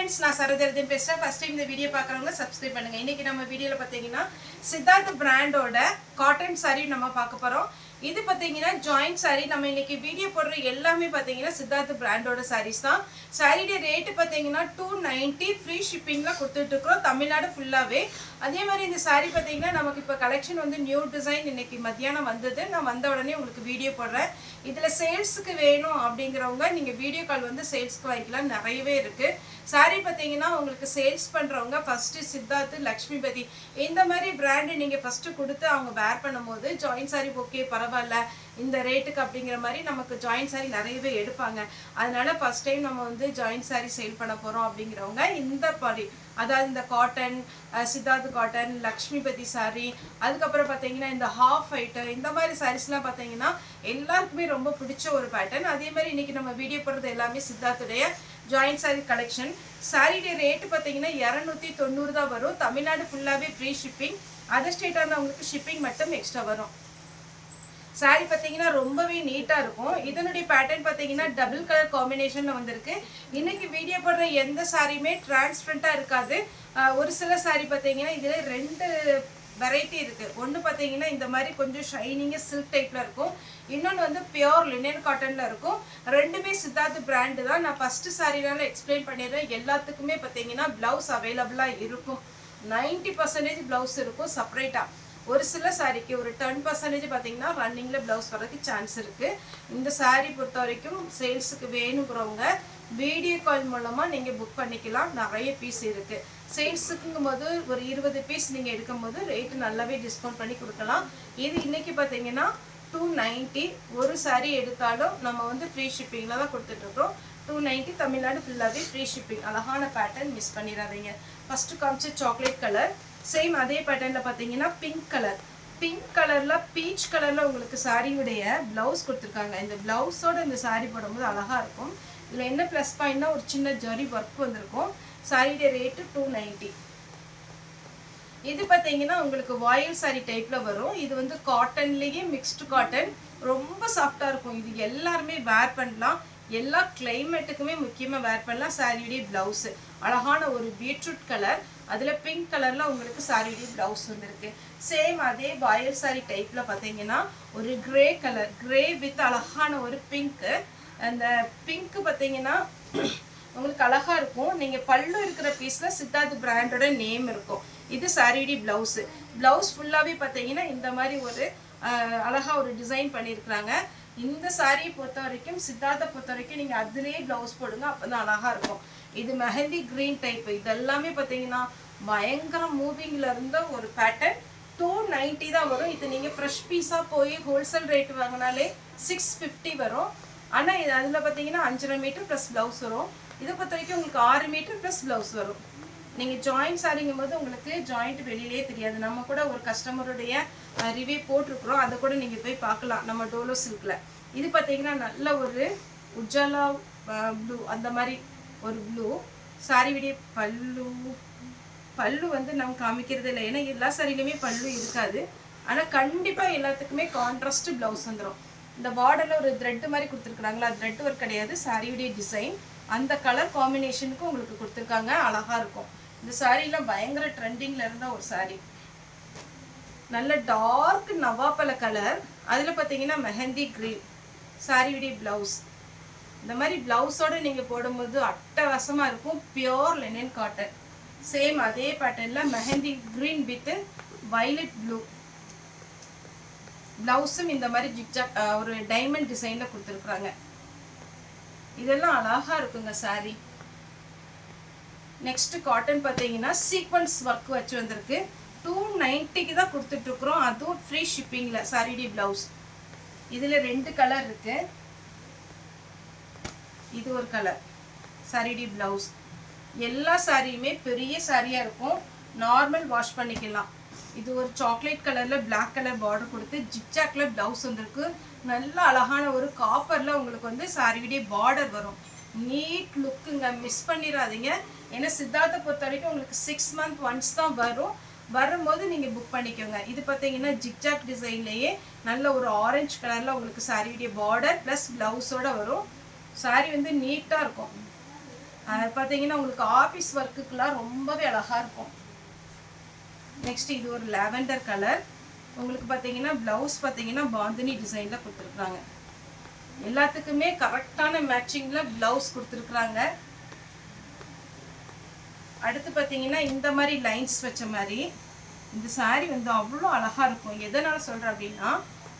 friends, நான் சரதரதன் பேசுறேன். First time இந்த வீடியோ பார்க்கறவங்க சப்ஸ்கிரைப் பண்ணுங்க. இன்னைக்கு நம்ம வீடியோல பாத்தீங்கன்னா சித்தார்த் பிராண்டோட காட்டன் saree நம்ம பார்க்க போறோம். இது பாத்தீங்கன்னா ஜாயிண்ட் saree. நம்ம இன்னைக்கு வீடியோ போடுற எல்லாமே பாத்தீங்கன்னா சித்தார்த் பிராண்டோட sarees தான். சாரியோட ரேட் பாத்தீங்கன்னா 290 ஃப்ரீ ஷிப்பிங்ல கொடுத்துட்டு இருக்கோம் தமிழ்நாடு ஃபுல்லாவே. அதே மாதிரி இந்த saree பாத்தீங்கன்னா நமக்கு இப்ப கலெக்ஷன் வந்து நியூ டிசைன் இன்னைக்கு மத்தியானம் வந்தது. நான் வந்த உடனே உங்களுக்கு வீடியோ போடுறேன். இதுல சேல்ஸ்க்கு வேணும் அப்படிங்கறவங்க நீங்க வீடியோ கால் வந்து சேல்ஸ்க்கு வாங்கிக்கலாம். நிறையவே இருக்கு. saree பாத்தீங்கன்னா உங்களுக்கு சேல்ஸ் பண்றவங்க ஃபர்ஸ்ட் சித்தார்த் லக்ஷ்மிபதி இந்த மாதிரி பிராண்ட் நீங்க ஃபர்ஸ்ட் கொடுத்து அவங்க வேர் பண்ணும்போது ஜாயிண்ட் saree ஓகே பரவாயில்ல இந்த ரேட்டுக்கு அப்படிங்கிற மாதிரி நமக்கு ஜாயிண்ட் saree நிறையவே எடுப்பாங்க. அதனால ஃபர்ஸ்ட் டைம் நம்ம வந்து ஜாயிண்ட் saree சேல் பண்ண போறோம் அப்படிங்கிறவங்க இந்த பாடி அதாவது இந்த cotton Siddharth cotton Lakshmipathi saree அதுக்கப்புறம் பார்த்தீங்கன்னா இந்த ஹாஃப் ஒயிட் இந்த மாதிரி சாரீஸ்லாம் பார்த்தீங்கன்னா எல்லாருக்குமே ரொம்ப பிடிச்ச ஒரு பேட்டர்ன். அதே மாதிரி இன்னைக்கு நம்ம வீடியோ போடுறது எல்லாமே சித்தார்த்துடைய ஜாயிண்ட் saree கலெக்ஷன். சாரியோட ரேட்டு பார்த்தீங்கன்னா 290 தான் வரும். தமிழ்நாடு ஃபுல்லாகவே ஃப்ரீ ஷிப்பிங். அதர் ஸ்டேட்டாக இருந்தவங்களுக்கு ஷிப்பிங் மட்டும் எக்ஸ்ட்ரா வரும். saree பார்த்தீங்கன்னா ரொம்பவே நீட்டாக இருக்கும். இதனுடைய பேட்டர்ன் பார்த்தீங்கன்னா டபுள் கலர் காம்பினேஷனில் வந்திருக்கு. இன்னைக்கு வீடியோ போடுற எந்த சாரியுமே டிரான்ஸ்பரண்ட்டாக இருக்காது. ஒரு சில saree பார்த்தீங்கன்னா இதில் ரெண்டு வெரைட்டி இருக்குது. ஒன்று பார்த்தீங்கன்னா இந்த மாதிரி கொஞ்சம் ஷைனிங்காக சில்க் டைப்பில் இருக்கும். இன்னொன்று வந்து பியோர் லினன் காட்டனில் இருக்கும். ரெண்டுமே சித்தார்த் பிராண்டு தான். நான் ஃபஸ்ட்டு சாரினால எக்ஸ்பிளைன் பண்ணிடுறேன். எல்லாத்துக்குமே பார்த்தீங்கன்னா ப்ளவுஸ் அவைலபிளாக இருக்கும். 90% ப்ளவுஸ் இருக்கும் செப்பரேட்டாக. ஒரு சில சாரிக்கு ஒரு 10% பார்த்தீங்கன்னா ரன்னிங்கில் ப்ளவுஸ் வரதுக்கு சான்ஸ் இருக்குது. இந்த saree பொறுத்த வரைக்கும் சேல்ஸுக்கு வேணுங்கிறவங்க வீடியோ கால் மூலமாக நீங்கள் புக் பண்ணிக்கலாம். நிறைய பீஸ் இருக்குது. சேல்ஸுக்குங்கும் போது ஒரு 20 பீஸ் நீங்கள் எடுக்கும் போது ரேட்டு நல்லாவே டிஸ்கவுண்ட் பண்ணி கொடுக்கலாம். இது இன்றைக்கி பார்த்தீங்கன்னா 290 ஒரு saree எடுத்தாலும் நம்ம வந்து ஃப்ரீ ஷிப்பிங்கில் தான் கொடுத்துட்ருக்கோம். 290 தமிழ்நாடு ஃபுல்லாகவே ஃப்ரீ ஷிப்பிங். அழகான பேட்டர்ன் மிஸ் பண்ணிடாதீங்க. ஃபஸ்ட்டு காமிச்ச சாக்லேட் கலர் சேம் அதே பேட்டர்னில் பார்த்தீங்கன்னா பிங்க் கலர். பிங்க் கலரில் பீச் கலரில் உங்களுக்கு சாரியுடைய ப்ளவுஸ் கொடுத்துருக்காங்க. இந்த ப்ளவுஸோட இந்த saree போடும்போது அழகாக இருக்கும். இதில் என்ன ப்ளஸ் பாயிண்ட்னா ஒரு சின்ன ஜரி ஒர்க் வந்திருக்கும். சாரியோட ரேட்டு 290. இது பார்த்தீங்கன்னா உங்களுக்கு வாயில் saree டைப்பில் வரும். இது வந்து காட்டன்லேயே மிக்ஸ்டு காட்டன். ரொம்ப சாஃப்டாக இருக்கும். இது எல்லாருமே வேர் பண்ணலாம். எல்லா கிளைமேட்டுக்குமே முக்கியமாக வேர் பண்ணலாம். சாரியுடைய ப்ளவுஸு அழகான ஒரு பீட்ரூட் கலர். அதில் பிங்க் கலரில் உங்களுக்கு சாரியுடைய ப்ளவுஸ் வந்துருக்கு. சேம் அதே வாயில் saree டைப்பில் பார்த்தீங்கன்னா ஒரு கிரே கலர், கிரே வித் அழகான ஒரு பிங்க்கு. அந்த பிங்க்கு பார்த்தீங்கன்னா உங்களுக்கு அழகாக இருக்கும். நீங்கள் பல்லு இருக்கிற பீஸில் சித்தார்த் பிராண்டோட நேம் இருக்கும். இது சாரியுடைய ப்ளவுஸு. ப்ளவுஸ் ஃபுல்லாகவே பார்த்தீங்கன்னா இந்த மாதிரி ஒரு அழகாக ஒரு டிசைன் பண்ணியிருக்கிறாங்க. இந்த saree பொறுத்த வரைக்கும் சித்தார்த்தை பொறுத்த வரைக்கும் நீங்கள் அதுலேயே ப்ளவுஸ் போடுங்க, அப்போ தான் அழகாக இருக்கும். இது மெஹந்தி க்ரீன் டைப்பு. இதெல்லாமே பார்த்தீங்கன்னா பயங்கர மூவிங்கில் இருந்த ஒரு பேட்டர்ன். 290 தான் வரும். இது நீங்கள் ஃப்ரெஷ் பீஸாக போய் ஹோல்சேல் ரேட் வாங்கினாலே 650 வரும். ஆனால் இது அதில் பார்த்தீங்கன்னா 5.5 மீட்டர் ப்ளஸ் ப்ளவுஸ் வரும். இதை பொறுத்த வரைக்கும் உங்களுக்கு 6 மீட்டர் ப்ளஸ் ப்ளவுஸ் வரும். நீங்கள் ஜாயிண்ட் சாரிங்கும் போது உங்களுக்கு ஜாயிண்ட் வெளியிலே தெரியாது. நம்ம கூட ஒரு கஸ்டமருடைய ரிவ்யூ போட்டிருக்கிறோம். அதை கூட நீங்கள் போய் பார்க்கலாம் நம்ம டோலோ சில்கில். இது பார்த்தீங்கன்னா நல்ல ஒரு உஜாலா ப்ளூ அந்த மாதிரி ஒரு ப்ளூ. சாரியுடைய பல்லு வந்து நம்ம காமிக்கிறது இல்லை. ஏன்னா எல்லா சாரிலையுமே பல்லு இருக்காது. ஆனால் கண்டிப்பாக எல்லாத்துக்குமே கான்ட்ராஸ்ட் ப்ளவுஸ் வந்துடும். இந்த பார்டரில் ஒரு த்ரெட்டு மாதிரி கொடுத்துருக்குறாங்களா, த்ரெட் ஒர்க் கிடையாது. சாரியுடைய டிசைன் அந்த கலர் காம்பினேஷனுக்கு உங்களுக்கு கொடுத்துருக்காங்க. அழகாக இருக்கும். இந்த சாரீலாம் பயங்கர ட்ரெண்டிங்கில் இருந்த ஒரு saree. நல்ல டார்க் நவாப்பழ கலர். அதில் பார்த்தீங்கன்னா மெஹந்தி க்ரீன் சாரியுடைய ப்ளவுஸ். இந்த மாதிரி ப்ளவுஸோடு நீங்கள் போடும்போது அட்டகாசமாக இருக்கும். Pure linen cotton. சேம் அதே பேட்டர்னில் mehndi green with violet blue. ப்ளவுஸும் இந்த மாதிரி ஜிக்ஜாக் ஒரு டைமண்ட் டிசைனில் கொடுத்துருக்குறாங்க. இதெல்லாம் அழகாக இருக்குங்க saree. நெக்ஸ்ட் காட்டன் பார்த்தீங்கன்னா சீக்வன்ஸ் ஒர்க் வச்சு வந்திருக்கு. 290க்கு தான் கொடுத்துட்ருக்குறோம். அதுவும் ஃப்ரீ ஷிப்பிங்கில். சாரியுடைய ப்ளவுஸ் இதில் 2 கலர் இருக்கு. இது ஒரு கலர். சாரியுடைய ப்ளவுஸ் எல்லா சாரியுமே பெரிய சாரியாக இருக்கும். நார்மல் வாஷ் பண்ணிக்கலாம். இது ஒரு சாக்லேட் கலரில் பிளாக் கலர் பார்டர் கொடுத்து ஜிக்ஜாக்ல ப்ளவுஸ் வந்திருக்கு. நல்ல அழகான ஒரு காப்பரில் உங்களுக்கு வந்து சாரியுடைய பார்டர் வரும். நீட் லுக்குங்க. மிஸ் பண்ணிடாதீங்க. ஏன்னா சித்தார்த்தை பொறுத்த வரைக்கும் உங்களுக்கு 6 month ஒன்ஸ் தான் வரும். வரும்போது நீங்கள் புக் பண்ணிக்கோங்க. இது பார்த்தீங்கன்னா ஜிக்ஜாக் டிசைன்லேயே நல்ல ஒரு ஆரஞ்சு கலரில் உங்களுக்கு சாரியுடைய பார்டர் ப்ளஸ் ப்ளவுஸோடு வரும். சாரி வந்து நீட்டாக இருக்கும். பார்த்தீங்கன்னா உங்களுக்கு ஆஃபீஸ் ஒர்க்குக்கெலாம் ரொம்பவே அழகாக இருக்கும். நெக்ஸ்ட் இது ஒரு லாவெண்டர் கலர். உங்களுக்கு பார்த்தீங்கன்னா ப்ளவுஸ் பார்த்தீங்கன்னா பாந்தினி டிசைனில் கொடுத்துருக்குறாங்க. எல்லாத்துக்குமே கரெக்டான மேட்சிங்கில் ப்ளவுஸ் கொடுத்துருக்குறாங்க. அடுத்து பார்த்தீங்கன்னா இந்த மாதிரி லைன்ஸ் வச்ச மாதிரி இந்த சாரீ வந்து அவ்வளோ அழகாக இருக்கும். எதனால் சொல்கிறேன் அப்படின்னா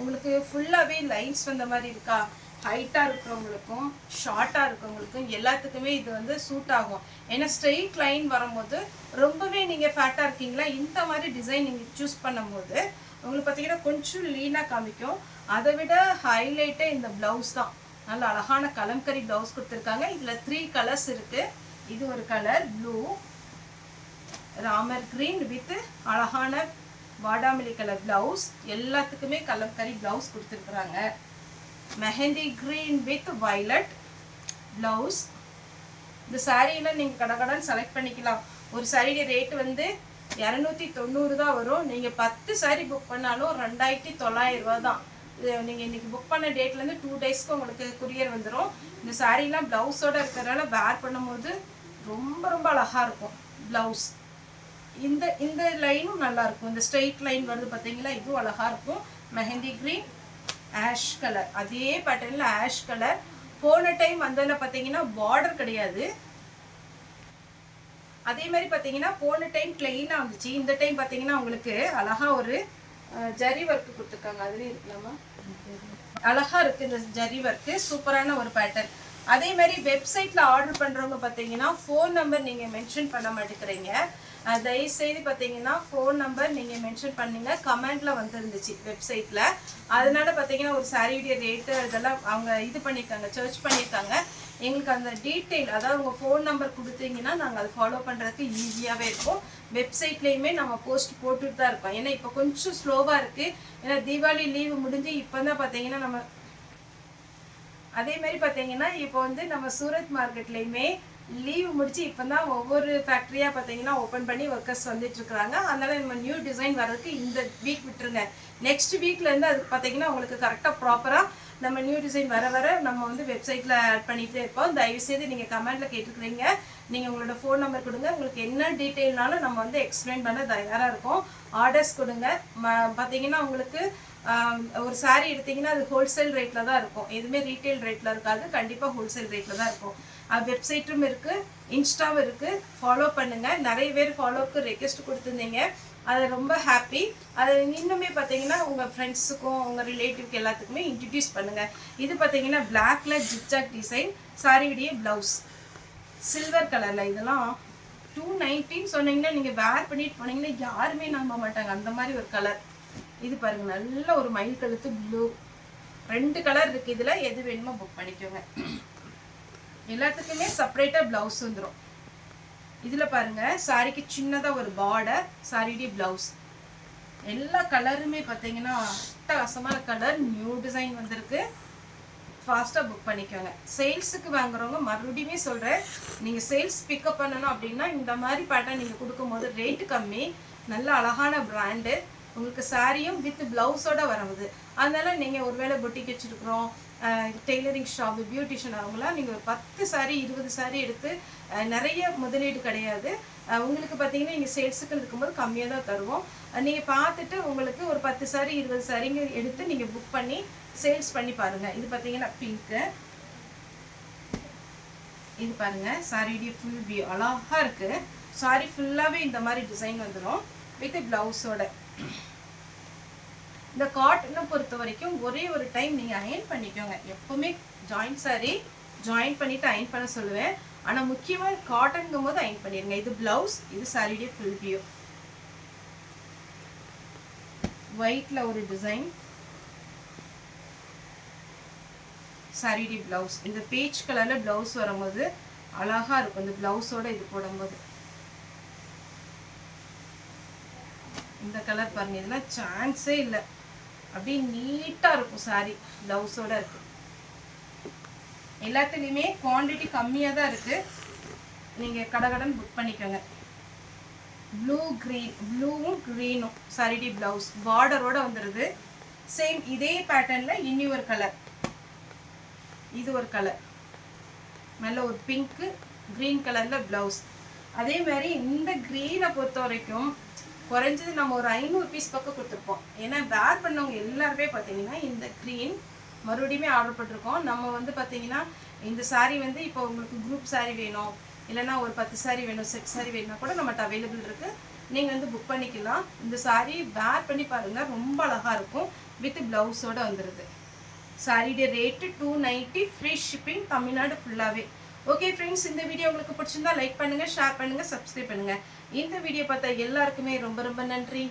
உங்களுக்கு ஃபுல்லாகவே லைன்ஸ் வந்த மாதிரி இருக்கா, ஹைட்டாக இருக்கிறவங்களுக்கும் ஷார்ட்டாக இருக்கிறவங்களுக்கும் எல்லாத்துக்குமே இது வந்து சூட் ஆகும். ஏன்னா ஸ்ட்ரெயிட் லைன் வரும்போது ரொம்பவே நீங்கள் ஃபேட்டாக இருக்கீங்களா, இந்த மாதிரி டிசைன் நீங்கள் சூஸ் பண்ணும்போது உங்களுக்கு பார்த்தீங்கன்னா கொஞ்சம் லீனாக காமிக்கும். அதை விட ஹைலைட்டே இந்த ப்ளவுஸ் தான். நல்ல அழகான கலம்கரி ப்ளவுஸ் கொடுத்துருக்காங்க. இதில் 3 கலர்ஸ் இருக்குது. இது ஒரு colour blue, Ramar green with அழகான வாடாமல்லி கலர் ப்ளவுஸ். எல்லாத்துக்குமே கலம்கரி ப்ளவுஸ் கொடுத்துருக்குறாங்க. Mehndi green with violet blouse. இந்த சாரீலாம் நீங்கள் கடகடன்னு செலக்ட் பண்ணிக்கலாம். ஒரு சாரீ ரேட்டு வந்து 290 தான் வரும். நீங்கள் 10 சாரீ புக் பண்ணாலும் 2900 ரூபா தான். நீங்கள் இன்றைக்கி புக் பண்ண டேட்லேருந்து 2 டேஸ்க்கு உங்களுக்கு குரியர் வந்துடும். இந்த சாரீலாம் ப்ளவுஸோடு இருக்கிறதால வேர் பண்ணும்போது ரொம்ப ரொம்ப அழகாக இருக்கும் ப்ளவுஸ். இந்த லைனும் நல்லாயிருக்கும். இந்த ஸ்ட்ரெயிட் லைன் வருது பார்த்தீங்களா, இதுவும் அழகாக இருக்கும். மெஹந்தி க்ரீன், ஆஷ் கலர், அதே பேட்டர்னில் ஆஷ் கலர். போன டைம் வந்ததில் பார்த்தீங்கன்னா பார்டர் கிடையாது. அதே மாதிரி பார்த்தீங்கன்னா போன டைம் பிளெயினாக வந்துச்சு. இந்த டைம் பார்த்தீங்கன்னா உங்களுக்கு அழகாக ஒரு ஜரி ஒர்க்கு கொடுத்துருக்காங்க. அதுலேயே இருக்கலாமா, அழகாக இருக்குது இந்த ஜரி ஒர்க்கு. சூப்பரான ஒரு பேட்டர்ன். அதே மாதிரி வெப்சைட்டில் ஆர்டர் பண்ணுறவங்க பார்த்தீங்கன்னா ஃபோன் நம்பர் நீங்கள் மென்ஷன் பண்ண மாட்டேங்கிறீங்க. தயவுசெய்து பார்த்தீங்கன்னா ஃபோன் நம்பர் நீங்கள் மென்ஷன் பண்ணிங்க. கமெண்டில் வந்துருந்துச்சு வெப்சைட்டில். அதனால பார்த்தீங்கன்னா ஒரு சாரியுடைய ரேட்டு இதெல்லாம் அவங்க இது பண்ணியிருக்காங்க, சர்ச் பண்ணியிருக்காங்க. எங்களுக்கு அந்த டீட்டெயில், அதாவது உங்கள் ஃபோன் நம்பர் கொடுத்தீங்கன்னா நாங்கள் அதை ஃபாலோ பண்ணுறதுக்கு ஈஸியாகவே இருக்கும். வெப்சைட்லேயுமே நம்ம போஸ்ட் போட்டுட்டு தான் இருக்கோம். ஏன்னா இப்போ கொஞ்சம் ஸ்லோவாக இருக்குது. ஏன்னா தீபாவளி லீவு முடிஞ்சு இப்போ தான் பார்த்தீங்கன்னா நம்ம அதே மாதிரி பார்த்தீங்கன்னா இப்போ வந்து நம்ம சூரத் மார்க்கெட்லேயுமே லீவு முடிச்சு இப்போ தான் ஒவ்வொரு ஃபேக்ட்ரியாக பார்த்தீங்கன்னா ஓப்பன் பண்ணி ஒர்க்கர்ஸ் வந்துட்டுருக்குறாங்க. அதனால் நம்ம நியூ டிசைன் வர்றதுக்கு இந்த வீக் விட்டுருங்க. நெக்ஸ்ட் வீக்லேருந்து அது பார்த்தீங்கன்னா உங்களுக்கு கரெக்டாக ப்ராப்பராக நம்ம நியூ டிசைன் வர வர நம்ம வந்து வெப்சைட்டில் ஆட் பண்ணிகிட்டே இருப்போம். தயவுசெய்து நீங்கள் கமெண்டில் கேட்டுக்கிறீங்க. நீங்கள் உங்களோட ஃபோன் நம்பர் கொடுங்க. உங்களுக்கு என்ன டீட்டெயில்னாலும் நம்ம வந்து எக்ஸ்பிளைன் பண்ண தயாராக இருக்கும். ஆர்டர்ஸ் கொடுங்க. பார்த்தீங்கன்னா உங்களுக்கு ஒரு சாரீ எடுத்திங்கன்னா அது ஹோல்சேல் ரேட்டில் தான் இருக்கும். எதுவுமே ரீட்டைல் ரேட்டில் இருக்காது. கண்டிப்பாக ஹோல்சேல் ரேட்டில் தான் இருக்கும். வெப்சைட்டும் இருக்குது, இன்ஸ்டாவும் இருக்குது. ஃபாலோ பண்ணுங்கள். நிறைய பேர் ஃபாலோவுக்கு ரெக்வெஸ்ட் கொடுத்துருந்தீங்க. அது ரொம்ப ஹாப்பி. அது இன்னுமே பார்த்தீங்கன்னா உங்கள் ஃப்ரெண்ட்ஸுக்கும் உங்கள் ரிலேட்டிவ்க்கு எல்லாத்துக்குமே இன்ட்ரடியூஸ் பண்ணுங்கள். இது பார்த்தீங்கன்னா பிளாக்ல ஜிக்ஜாக் டிசைன் சாரியுடைய ப்ளவுஸ் சில்வர் கலரில். இதெல்லாம் 219 சொன்னீங்கன்னா நீங்கள் வேர் பண்ணிட்டு போனீங்கன்னா யாருமே நம்ப மாட்டாங்க. அந்த மாதிரி ஒரு கலர். இது பாருங்கள், நல்ல ஒரு மயில் கழுத்து ப்ளூ. 2 கலர் இருக்குது. இதில் எது வேணுமோ புக் பண்ணிக்கோங்க. எல்லாத்துக்குமே செப்பரேட்டாக ப்ளவுஸ் வந்துடும். இதில் பாருங்கள், சாரிக்கு சின்னதாக ஒரு பார்டர், சாரியுடைய ப்ளவுஸ். எல்லா கலருமே பார்த்தீங்கன்னா அட்டகாசமான கலர். நியூ டிசைன் வந்திருக்கு. ஃபாஸ்ட்டாக புக் பண்ணிக்கோங்க. சேல்ஸுக்கு வாங்குறவங்க மறுபடியுமே சொல்கிறேன், நீங்கள் சேல்ஸ் பிக்கப் பண்ணணும் அப்படின்னா இந்த மாதிரி பேட்டர்ன் நீங்கள் கொடுக்கும்போது ரேட்டு கம்மி, நல்ல அழகான பிராண்டு. உங்களுக்கு சாரியும் வித் ப்ளவுஸோடு வருது. அதனால் நீங்கள் ஒருவேளை பொட்டிக் வச்சுருக்குறோம், டெய்லரிங் ஷாப்பு, பியூட்டிஷியன், அவங்களாம் நீங்கள் ஒரு 10 சாரி 20 சாரி எடுத்து நிறைய முதலீடு கிடையாது. உங்களுக்கு பார்த்தீங்கன்னா நீங்கள் சேல்ஸுக்கு இருக்கும்போது கம்மியாக தான் தருவோம். நீங்கள் பார்த்துட்டு உங்களுக்கு ஒரு 10 சாரி 20 சாரிங்க எடுத்து நீங்கள் புக் பண்ணி சேல்ஸ் பண்ணி பாருங்கள். இது பார்த்தீங்கன்னா பிங்க்கு. இது பாருங்கள், சாரியுடைய ஃபுல் வியூ அழகாக இருக்குது. சாரி ஃபுல்லாகவே இந்த மாதிரி டிசைன் வந்துடும் வித் ப்ளவுஸோட. இந்த காட்டனை பொறுத்த வரைக்கும் ஒரே ஒரு டைம் நீங்கள் அயன் பண்ணிக்கோங்க. எப்போவுமே ஜாயிண்ட் சாரி ஜாயின் பண்ணிவிட்டு அயன் பண்ண சொல்லுவேன். ஆனால் முக்கியமாக காட்டனுங்கும் போது அயன் பண்ணிடுங்க. இது ப்ளவுஸ், இது சாரியுடைய ஃபுல் வியூ. ஒயிட்டில் ஒரு டிசைன், சாரியுடைய ப்ளவுஸ். இந்த பீச் கலரில் ப்ளவுஸ் வரும்போது அழகாக இருக்கும். இந்த ப்ளவுஸோட இது போடும்போது இந்த கலர் பாருங்க, இதெல்லாம் சான்ஸே இல்லை. அப்படியே நீட்டாக இருக்கும் சாரி ப்ளவுஸோட இருக்கு. எல்லாத்துலேயுமே குவான்டிட்டி கம்மியாக தான் இருக்குது. நீங்கள் கடகடன் புக் பண்ணிக்கோங்க. ப்ளூ க்ரீன், ப்ளூவும் க்ரீனும் சாரிடி ப்ளவுஸ் பார்டரோட வந்துடுது. சேம் இதே பேட்டர்னில் இனி ஒரு கலர், இது ஒரு கலர், நல்ல ஒரு பிங்க்கு க்ரீன் கலரில் ப்ளவுஸ். அதே மாதிரி இந்த க்ரீனை பொறுத்த வரைக்கும் குறைஞ்சது நம்ம ஒரு 500 பீஸ் பக்கம் கொடுத்துருப்போம். ஏன்னா வேர் பண்ணவங்க எல்லாருமே பார்த்தீங்கன்னா இந்த க்ரீன் மறுபடியுமே ஆர்டர் பண்ணிருக்கோம். நம்ம வந்து பார்த்தீங்கன்னா இந்த சாரீ வந்து இப்போ உங்களுக்கு குரூப் சாரீ வேணும், இல்லைனா ஒரு 10 சாரீ வேணும், செட் சாரீ வேணும்னா கூட நம்மகிட்ட அவைலபிள் இருக்குது. நீங்கள் வந்து புக் பண்ணிக்கலாம். இந்த சாரீ வேர் பண்ணி பாருங்கள், ரொம்ப அழகாக இருக்கும். வித் ப்ளவுஸோடு வந்துடுது. சாரியுடைய ரேட்டு 290, ஃப்ரீ ஷிப்பிங் தமிழ்நாடு ஃபுல்லாகவே. ஓகே ஃப்ரெண்ட்ஸ், இந்த வீடியோ உங்களுக்கு பிடிச்சிருந்தா லைக் பண்ணுங்கள், ஷேர் பண்ணுங்கள், சப்ஸ்கிரைப் பண்ணுங்கள். இந்த வீடியோ பார்த்தா எல்லாருக்குமே ரொம்ப ரொம்ப நன்றி.